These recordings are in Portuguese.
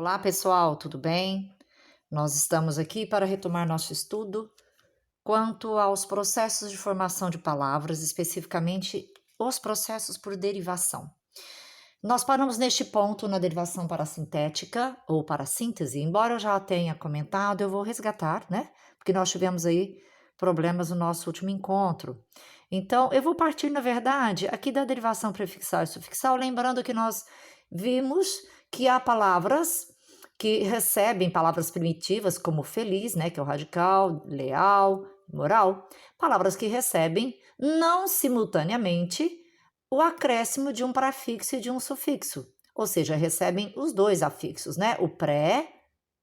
Olá, pessoal, tudo bem? Nós estamos aqui para retomar nosso estudo quanto aos processos de formação de palavras, especificamente os processos por derivação. Nós paramos neste ponto na derivação parassintética ou parassíntese, embora eu já tenha comentado, eu vou resgatar, né? Porque nós tivemos aí problemas no nosso último encontro. Então, eu vou partir, na verdade, aqui da derivação prefixal e sufixal, lembrando que nós vimos que há palavras que recebem palavras primitivas como feliz, né, que é o radical, leal, moral, palavras que recebem não simultaneamente o acréscimo de um prefixo e de um sufixo, ou seja, recebem os dois afixos, né? O pré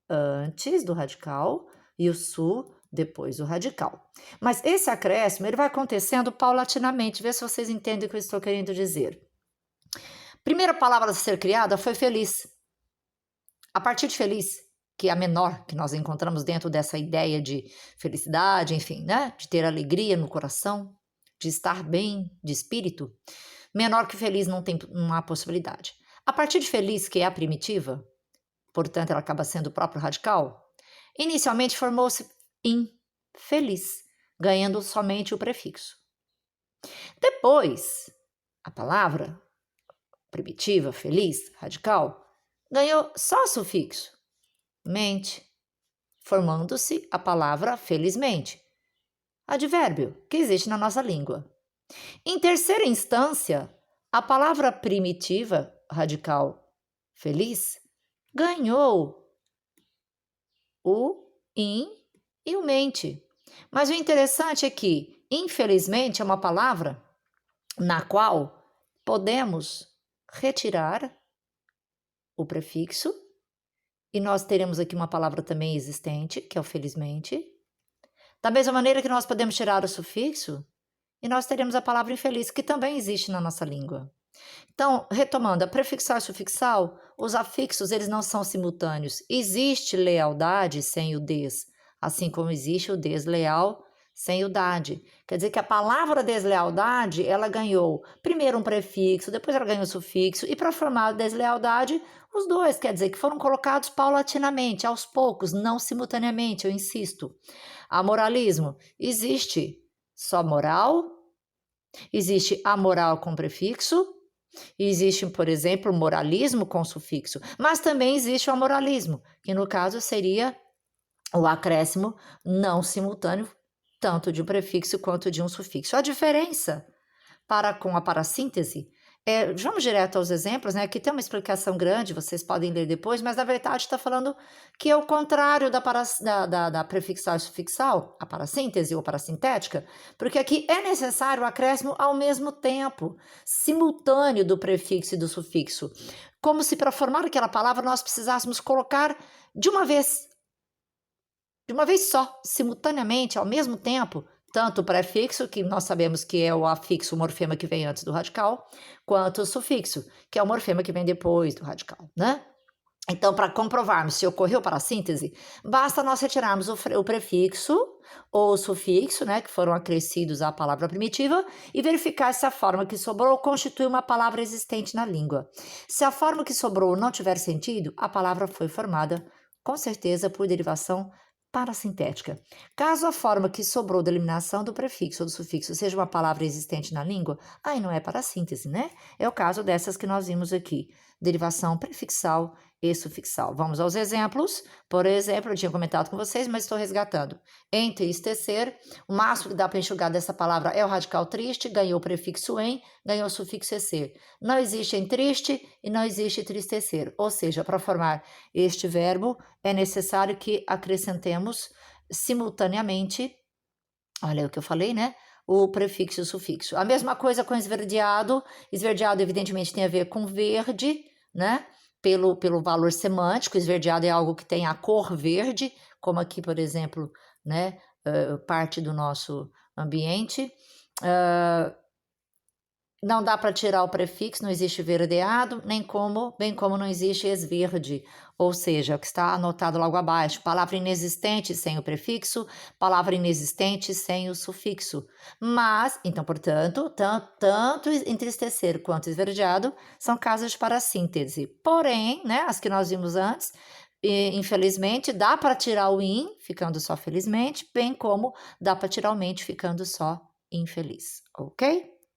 antes do radical e o su depois do radical. Mas esse acréscimo ele vai acontecendo paulatinamente, vê se vocês entendem o que eu estou querendo dizer. Primeira palavra a ser criada foi feliz. A partir de feliz, que é a menor que nós encontramos dentro dessa ideia de felicidade, enfim, né? De ter alegria no coração, de estar bem de espírito, menor que feliz não há possibilidade. A partir de feliz, que é a primitiva, portanto ela acaba sendo o próprio radical, inicialmente formou-se infeliz, ganhando somente o prefixo. Depois, a palavra primitiva, feliz, radical, ganhou só o sufixo, mente, formando-se a palavra felizmente, advérbio que existe na nossa língua. Em terceira instância, a palavra primitiva, radical, feliz, ganhou o in e o mente. Mas o interessante é que, infelizmente, é uma palavra na qual podemos retirar o prefixo e nós teremos aqui uma palavra também existente, que é o felizmente. Da mesma maneira que nós podemos tirar o sufixo e nós teremos a palavra infeliz, que também existe na nossa língua. Então, retomando, a prefixal e sufixal, os afixos, eles não são simultâneos. Existe lealdade sem o des, assim como existe o desleal sem o dade. Quer dizer que a palavra deslealdade, ela ganhou primeiro um prefixo, depois ela ganhou um sufixo, e para formar a deslealdade, os dois, quer dizer que foram colocados paulatinamente, aos poucos, não simultaneamente, eu insisto. Amoralismo, existe só moral, existe amoral com prefixo, existe, por exemplo, o moralismo com sufixo, mas também existe o amoralismo, que no caso seria o acréscimo não simultâneo, tanto de um prefixo quanto de um sufixo. A diferença para com a parassíntese vamos direto aos exemplos, né? Aqui tem uma explicação grande, vocês podem ler depois, mas na verdade está falando que é o contrário da prefixal e sufixal, a parassíntese ou parassintética, porque aqui é necessário o acréscimo ao mesmo tempo, simultâneo do prefixo e do sufixo, como se para formar aquela palavra nós precisássemos colocar de uma vez só, simultaneamente, ao mesmo tempo, tanto o prefixo, que nós sabemos que é o afixo, o morfema que vem antes do radical, quanto o sufixo, que é o morfema que vem depois do radical, né? Então, para comprovarmos se ocorreu parassíntese, basta nós retirarmos o prefixo ou o sufixo, né, que foram acrescidos à palavra primitiva, e verificar se a forma que sobrou constitui uma palavra existente na língua. Se a forma que sobrou não tiver sentido, a palavra foi formada, com certeza, por derivação parassintética. Caso a forma que sobrou da eliminação do prefixo ou do sufixo seja uma palavra existente na língua, aí não é parassíntese, né? É o caso dessas que nós vimos aqui, derivação prefixal e sufixal. Vamos aos exemplos. Por exemplo, eu tinha comentado com vocês, mas estou resgatando. Entristecer, o máximo que dá para enxugar dessa palavra é o radical triste, ganhou o prefixo em, ganhou o sufixo ecer. Não existe em triste e não existe tristecer. Ou seja, para formar este verbo, é necessário que acrescentemos simultaneamente, olha o que eu falei, né? O prefixo e o sufixo. A mesma coisa com esverdeado. Esverdeado, evidentemente, tem a ver com verde, né? Pelo valor semântico, esverdeado é algo que tem a cor verde, como aqui, por exemplo, né? Parte do nosso ambiente. Não dá para tirar o prefixo, não existe verdeado, bem como não existe esverde, ou seja, o que está anotado logo abaixo, palavra inexistente sem o prefixo, palavra inexistente sem o sufixo. Mas, então, portanto, tanto entristecer quanto esverdeado são casos para síntese. Porém, né, as que nós vimos antes, infelizmente, dá para tirar o in, ficando só felizmente, bem como dá para tirar o mente, ficando só infeliz, ok?